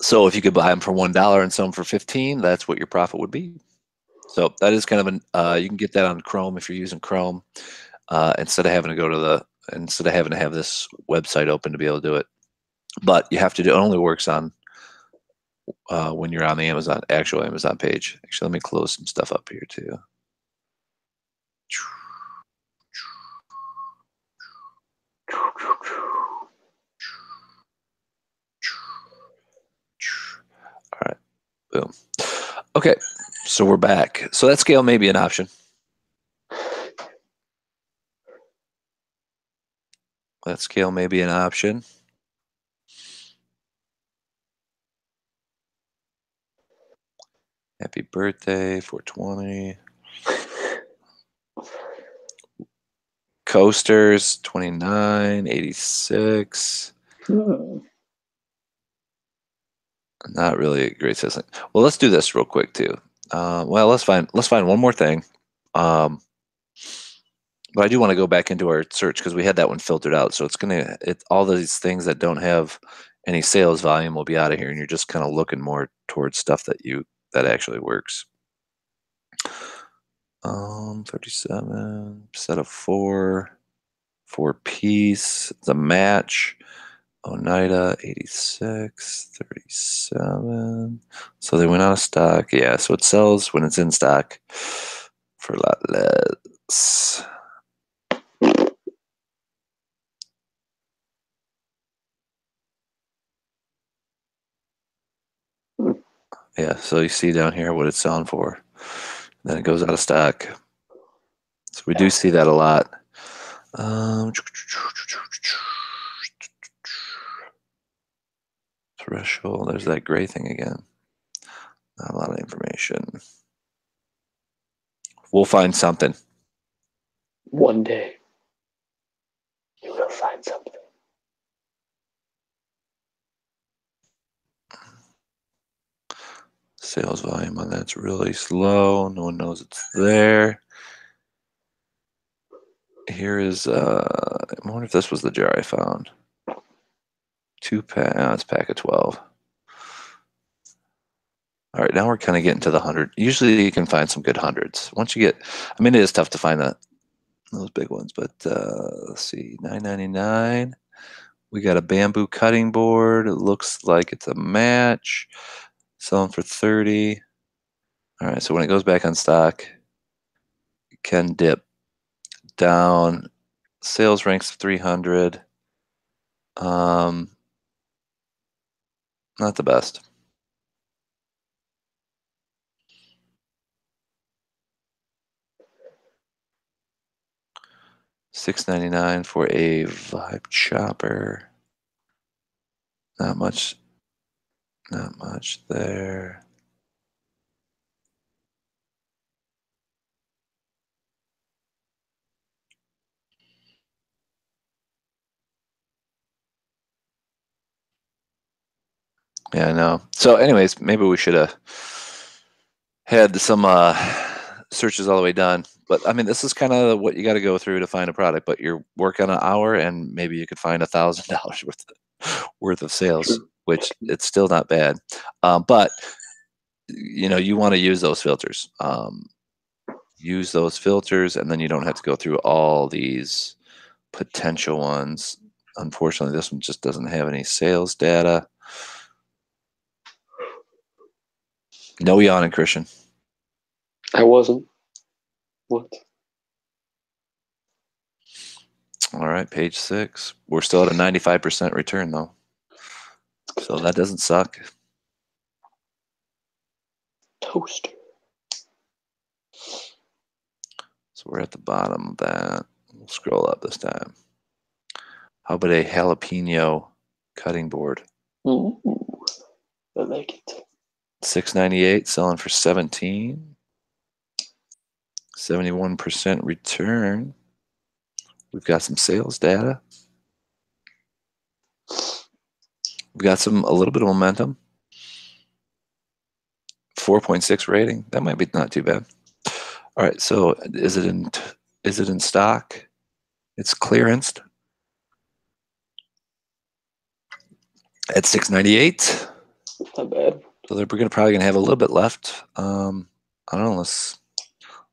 So if you could buy them for $1 and sell them for 15, that's what your profit would be. So that is kind of an, you can get that on Chrome if you're using Chrome, instead of having to have this website open to be able to do it. But you have to do, it only works on when you're on the actual Amazon page. Actually, let me close some stuff up here too. All right, boom. Okay, so we're back. So that scale may be an option. That scale may be an option. Happy birthday, 420. Coasters, 29.86. Not really a great system. Well, let's do this real quick too. Well, let's find one more thing. But I do want to go back into our search because we had that one filtered out. So all these things that don't have any sales volume will be out of here, and you're just kind of looking more towards stuff that actually works. 37 set of 4 piece. It's a match. Oneida 86 37. So they went out of stock. Yeah, so it sells when it's in stock for a lot less. Yeah, so you see down here what it's selling for. Then it goes out of stock. So we do see that a lot. Threshold, there's that gray thing again. Not a lot of information. We'll find something. One day, you will find something. Sales volume on that's really slow. No one knows it's there. Here is, I wonder if this was the jar I found. 2-pack, it's pack of 12. All right, now we're kind of getting to the 100. Usually you can find some good hundreds. Once you get, I mean, it is tough to find those big ones, but let's see, $9.99. We got a bamboo cutting board. It looks like it's a match. Selling for 30. All right, so when it goes back on stock, it can dip down. Sales ranks 300. Not the best. $6.99 for a vibe chopper. Not much there. Yeah, I know. So anyways, maybe we should have had some searches all the way done. But I mean, this is kind of what you got to go through to find a product. But you're working an hour, and maybe you could find $1,000 worth of sales, which it's still not bad. But you want to use those filters. Use those filters, and then you don't have to go through all these potential ones. Unfortunately, this one just doesn't have any sales data. No yawning, Christian. I wasn't. What? All right, page 6. We're still at a 95% return, though. So that doesn't suck. Toaster. So we're at the bottom of that. We'll scroll up this time. How about a jalapeno cutting board? Ooh, I like it. $6.98, selling for 17. 71% return. We've got some sales data. We've got a little bit of momentum. 4.6 rating. That might be not too bad. All right, so is it in stock? It's clearanced at $6.98. Not bad. So they're probably gonna have a little bit left. I don't know. Let's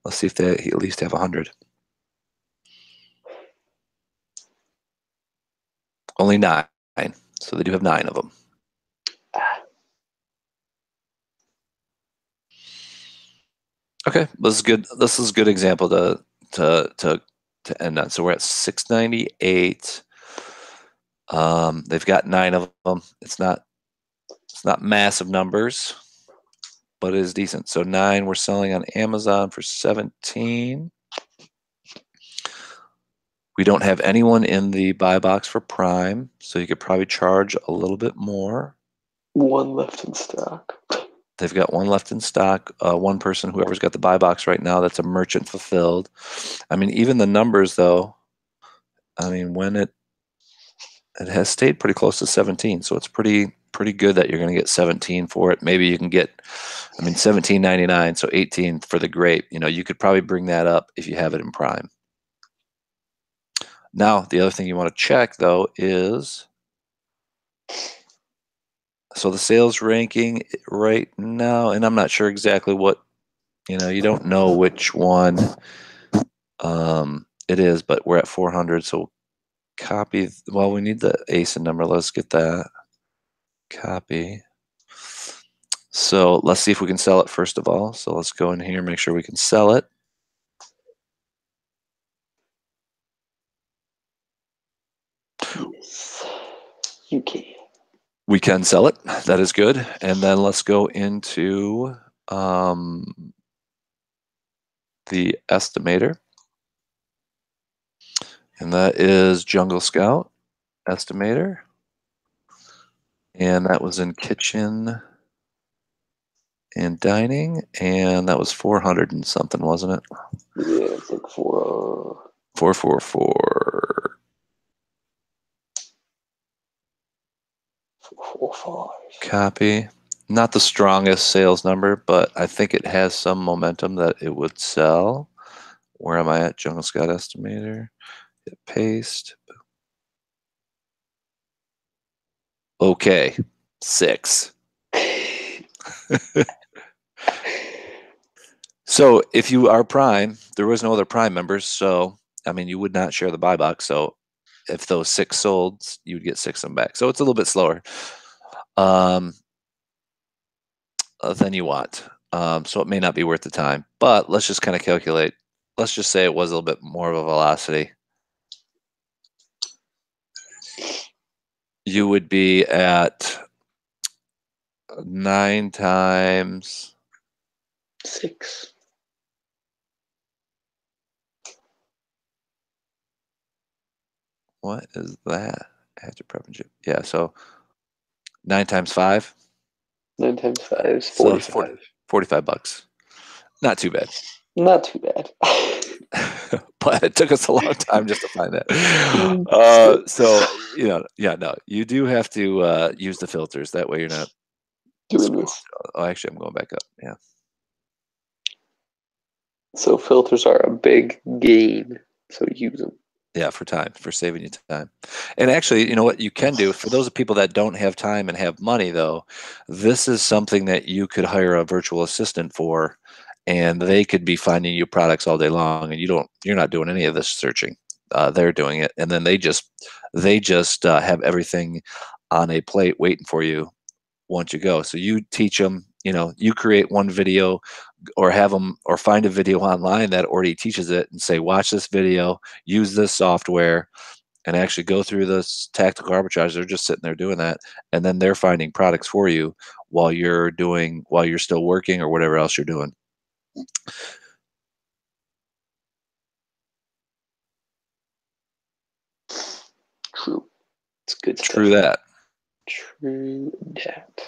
see if they at least have 100. Only 9, so they do have 9 of them. Okay, this is good. This is a good example to end on. So we're at 698. They've got 9 of them. It's not massive numbers, but it is decent. So 9 we're selling on Amazon for 17. We don't have anyone in the buy box for Prime, so you could probably charge a little bit more. 1 left in stock. They've got 1 left in stock. One person, whoever's got the buy box right now, that's a merchant fulfilled. I mean, even the numbers, though, I mean, when it has stayed pretty close to 17, so it's pretty good that you're going to get 17 for it. Maybe you can get, I mean, $17.99, so 18 for the grape. You could probably bring that up if you have it in Prime. Now, the other thing you want to check, though, is so the sales ranking right now, and I'm not sure exactly what, you don't know which one it is, but we're at 400, so copy. Well, we need the ASIN number. Let's get that. Copy. So let's see if we can sell it first of all. So let's go in here, make sure we can sell it. Yes, you can. We can sell it. That is good. And then let's go into the estimator. And that is Jungle Scout estimator. And that was in kitchen and dining. And that was 400 and something, wasn't it? Yeah, it's like 444. 445. Copy. Not the strongest sales number, but I think it has some momentum that it would sell. Where am I at? Jungle Scout estimator. Hit paste. Okay. 6. So if you are Prime, there was no other Prime members. So, I mean, you would not share the buy box. So if those 6 sold, you'd get 6 of them back. So it's a little bit slower than you want. So it may not be worth the time. But let's just kind of calculate. Let's just say it was a little bit more of a velocity. You would be at 9 times 6. What is that? After prep and ship. Yeah, so 9 times 5. 9 times 5 is So 45. 45 bucks. Not too bad. Not too bad. But it took us a long time just to find that. So, no, you do have to use the filters. That way you're not doing this. Oh, actually, I'm going back up. Yeah. So filters are a big gain. So use them. Yeah, for time, for saving you time. And actually, you know what you can do for those people that don't have time and have money, though, this is something that you could hire a virtual assistant for, and they could be finding you products all day long, and you're not doing any of this searching. They're doing it, and then they just have everything on a plate waiting for you once you go. So you teach them, you create one video or have them or find a video online that already teaches it and say, watch this video, use this software, and actually go through this tactical arbitrage. They're just sitting there doing that. And then they're finding products for you while you're still working or whatever else you're doing. True. It's good stuff. True that. True that.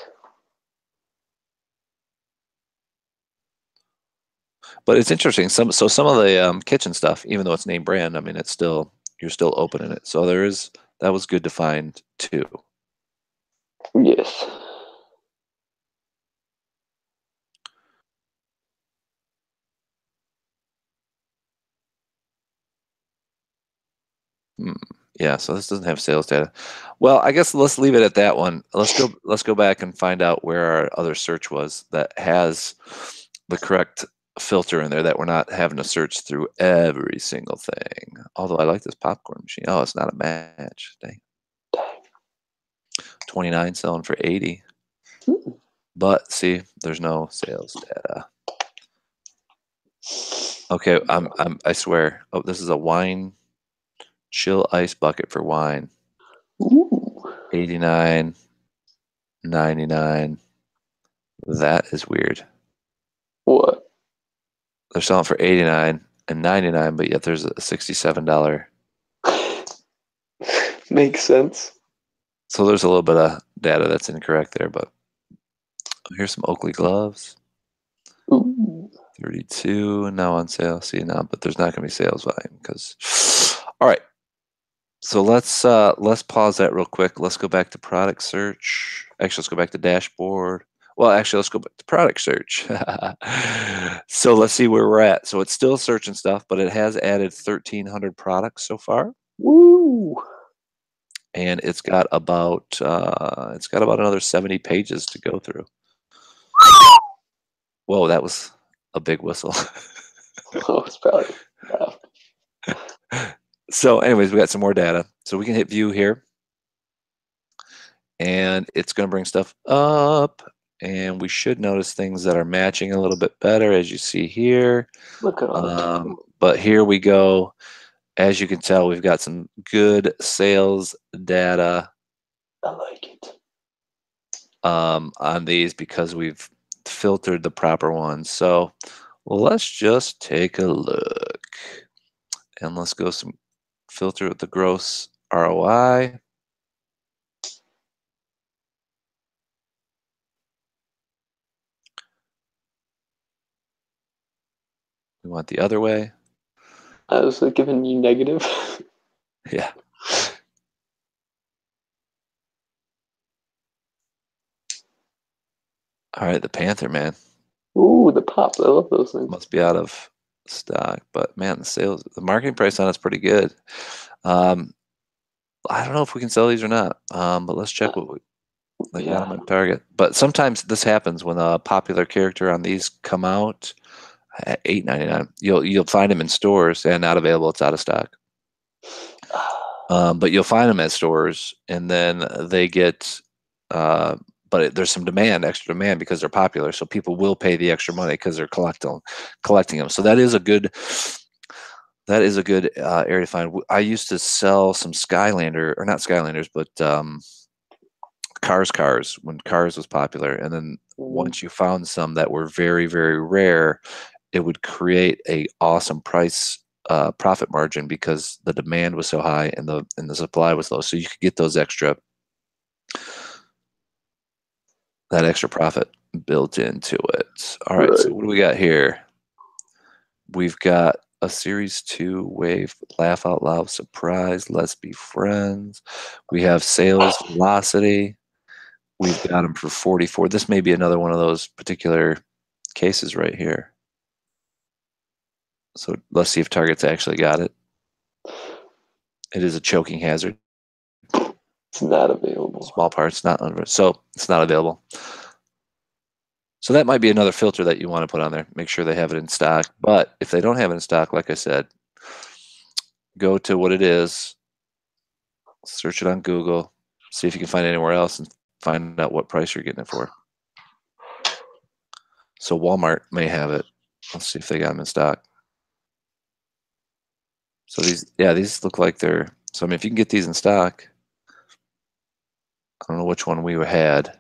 But it's interesting. Some of the kitchen stuff, even though it's name brand, I mean, you're still opening it. So that was good to find too. Yes. Yeah, so this doesn't have sales data. Well, I guess let's leave it at that one. Let's go back and find out where our other search was that has the correct filter in there, that we're not having to search through every single thing. Although I like this popcorn machine. Oh, it's not a match. Dang. 29 selling for 80. But see, there's no sales data. Okay, I swear. Oh, this is a wine chill ice bucket for wine. Ooh. 89, 99. That is weird. What? They're selling for 89 and 99, but yet there's a $67. Makes sense. So there's a little bit of data that's incorrect there, but here's some Oakley gloves. Ooh. 32 now on sale. See now, but there's not going to be sales volume because. All right. So let's pause that real quick. Let's go back to product search. Actually, let's go back to dashboard. Well, actually, let's go back to product search. So let's see where we're at. So it's still searching stuff, but it has added 1,300 products so far. Woo! And it's got about another 70 pages to go through. Whoa, that was a big whistle. Oh, it's probably loud. So anyways, we got some more data. So we can hit view here. And it's going to bring stuff up. And we should notice things that are matching a little bit better, as you see here. Look at all but here we go. As you can tell, we've got some good sales data. I like it. on these because we've filtered the proper ones. So let's just take a look and let's go filter the gross ROI. We want the other way. I was giving you negative. Yeah. All right, the Panther, man. Ooh, the pops. I love those things. Must be out of stock, but man, the marketing price on it's pretty good. I don't know if we can sell these or not, but let's check what they got them at Target. But sometimes this happens when a popular character on these come out at $8.99. You'll find them in stores and not available. It's out of stock. But you'll find them at stores, and then they get. But there's some extra demand because they're popular, so people will pay the extra money because they're collecting them. So that is a good area to find. I used to sell some Skylander, or not Skylanders, but cars when Cars was popular, and then once you found some that were very, very rare, it would create a awesome price profit margin because the demand was so high and the supply was low, so you could get that extra profit built into it. All right, so what do we got here? We've got a Series 2 Wave Laugh Out Loud Surprise, Let's Be Friends. We have Sales Velocity. We've got them for 44. This may be another one of those particular cases right here. So let's see if Target's actually got it. It is a choking hazard. It's not available. Small parts, so it's not available. So that might be another filter that you want to put on there. Make sure they have it in stock. But if they don't have it in stock, like I said, go to what it is, search it on Google, see if you can find it anywhere else, and find out what price you're getting it for. So Walmart may have it. Let's see if they got them in stock. So these look like they're. So I mean, if you can get these in stock, I don't know which one we had,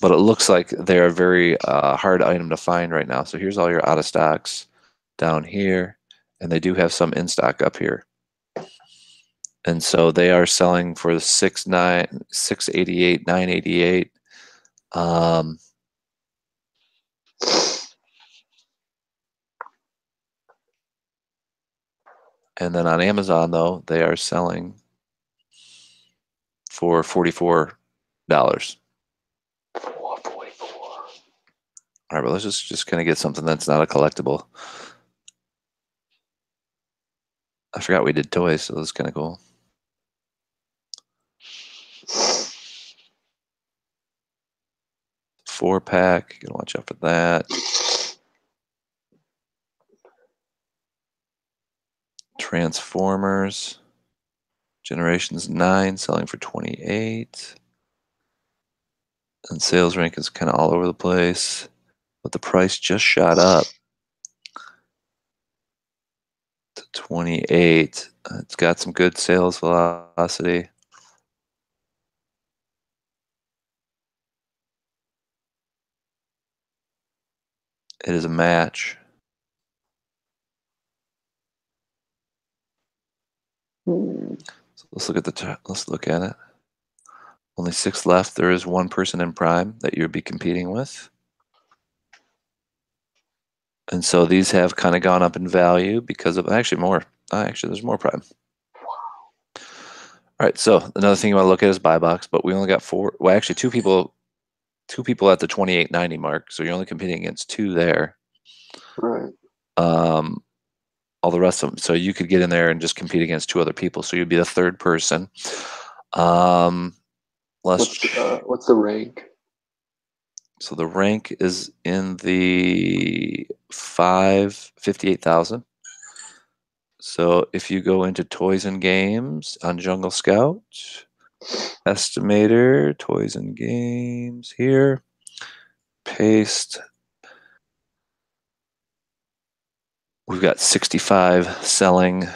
but it looks like they're a very hard item to find right now. So here's all your out of stocks down here, and they do have some in stock up here. And so they are selling for $688, $988. And then on Amazon, though, they are selling for $44. All right, but let's just kind of get something that's not a collectible. I forgot we did toys, so that's kind of cool. Four-pack, you can watch out for that. Transformers, Generations 9, selling for 28. And sales rank is kind of all over the place, but the price just shot up to 28. It's got some good sales velocity. It is a match. So let's look at it. Only 6 left. There is one person in Prime that you'd be competing with. And so these have kind of gone up in value because of actually more. Actually, there's more Prime. All right, so another thing you want to look at is buy box, but we only got 4. Well, actually, two people at the 28.90 mark, so you're only competing against 2 there. Right. All the rest of them, so you could get in there and just compete against 2 other people, so you'd be the third person. What's the rank? So the rank is in the 58,000. So if you go into toys and games on Jungle Scout, estimator, toys and games here, paste. We've got 65 selling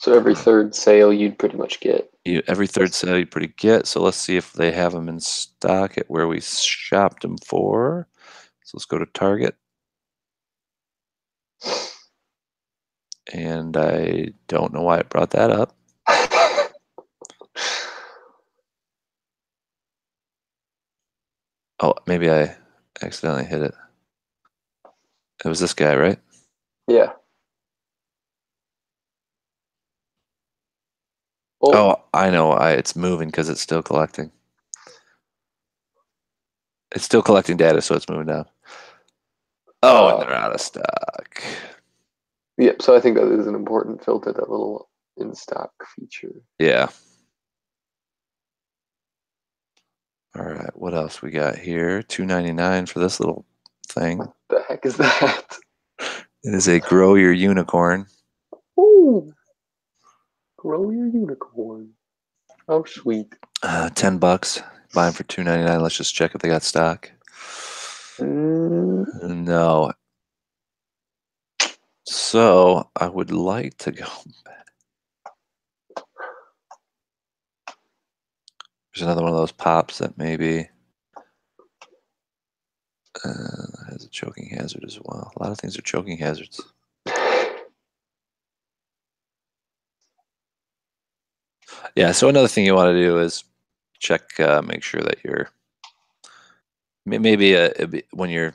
So every third sale you'd pretty much get. Every third sale you pretty get. So let's see if they have them in stock at where we shopped them for. So let's go to Target. And I don't know why it brought that up. Oh, maybe I accidentally hit it. It was this guy, right? Yeah. Oh, I know. It's moving because it's still collecting. It's still collecting data, so it's moving down. Oh, and they're out of stock. Yep. So I think that is an important filter, that little in stock feature. Yeah. All right. What else we got here? $2.99 for this little thing. What the heck is that? It is a Grow Your Unicorn. Ooh. Grow your unicorn. Oh, sweet. $10. Buy them for $2.99. Let's just check if they got stock. No. So I would like to go back. There's another one of those pops that maybe has a choking hazard as well. A lot of things are choking hazards. Yeah, so another thing you want to do is check, make sure that you're maybe when you're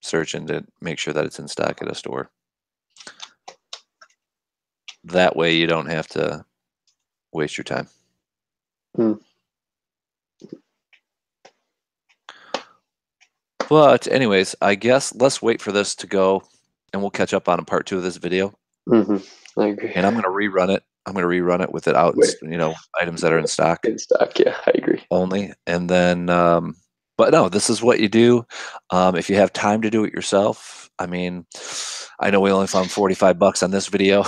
searching, to make sure that it's in stock at a store. That way you don't have to waste your time. But anyways, I guess let's wait for this to go, and we'll catch up on a part 2 of this video. I agree. And I'm going to rerun it. I'm going to rerun it with it out, items that are in stock. In stock, yeah, I agree. Only, and then, but no, this is what you do. If you have time to do it yourself, I mean, I know we only found $45 on this video,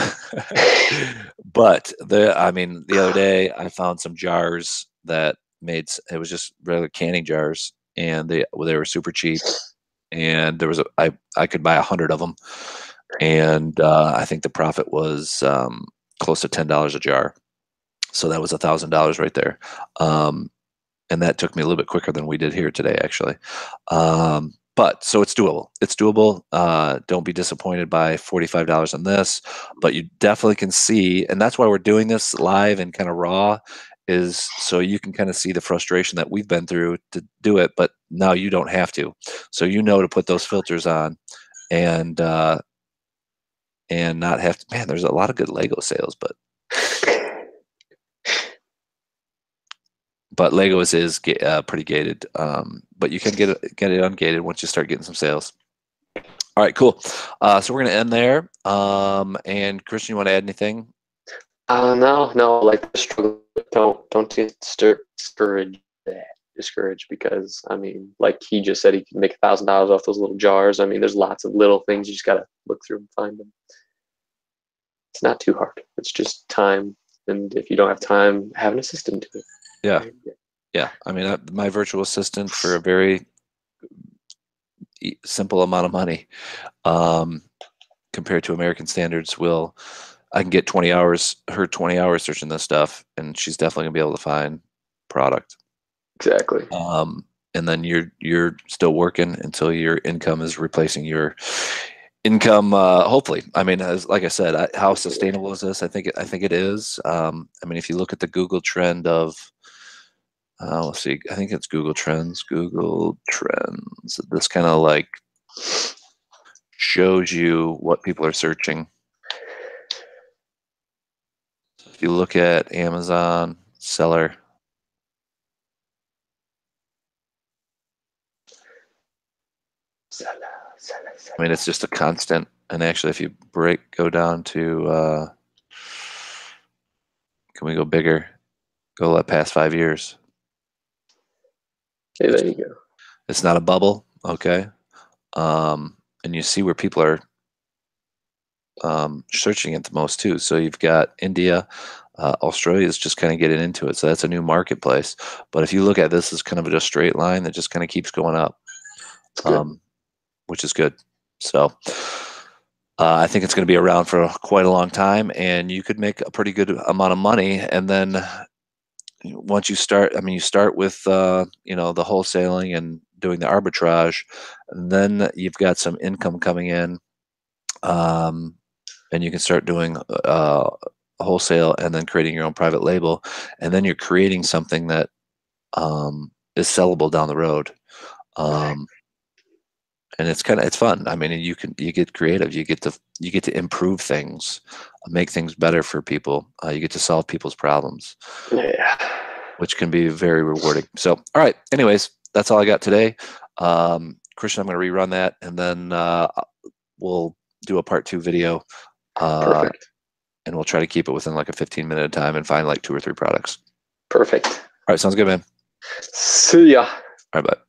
but the other day I found some jars that it was just regular canning jars, and they were super cheap, and there was I could buy 100 of them, and I think the profit was close to $10 a jar, so that was $1,000 right there. And that took me a little bit quicker than we did here today, actually. But so it's doable. It's doable. Don't be disappointed by $45 on this, but you definitely can see, and that's why we're doing this live and kind of raw, is so you can kind of see the frustration that we've been through to do it, but now you don't have to. So to put those filters on, and not have to. Man, there's a lot of good Lego sales, but Lego is pretty gated. But you can get it ungated once you start getting some sales. All right, cool. So we're gonna end there. And Christian, you want to add anything? No. Like, don't get discouraged, because like he just said, he can make $1,000 off those little jars. There's lots of little things. You just gotta look through and find them. It's not too hard. It's just time, and if you don't have time, have an assistant do it. Yeah. My virtual assistant, for a very simple amount of money, compared to American standards, I can get 20 hours searching this stuff, and she's definitely gonna be able to find product. Exactly. And then you're still working until your income is replacing your income. Hopefully, like I said, how sustainable is this? I think it is. If you look at the Google trend of, let's see, I think it's Google Trends. This kind of like shows you what people are searching. If you look at Amazon seller, it's just a constant. And actually, if you go down to, can we go bigger? Go past 5 years. Hey, there you go. It's not a bubble, okay? And you see where people are searching it the most too. So you've got India, Australia is just kind of getting into it. So that's a new marketplace. But if you look at this as kind of a just straight line that just kind of keeps going up, which is good. So I think it's going to be around for quite a long time, and you could make a pretty good amount of money. And then once you start, I mean, you start with the wholesaling and doing the arbitrage, and then you've got some income coming in, and you can start doing wholesale and then creating your own private label, and then you're creating something that is sellable down the road. And it's fun. I mean, you get creative. You get to improve things, make things better for people. You get to solve people's problems, Yeah. which can be very rewarding. So, all right. Anyways, that's all I got today. Christian, I'm going to rerun that, and then we'll do a part 2 video. Perfect. And we'll try to keep it within like a 15-minute time and find like 2 or 3 products. Perfect. All right. Sounds good, man. See ya. All right, bye.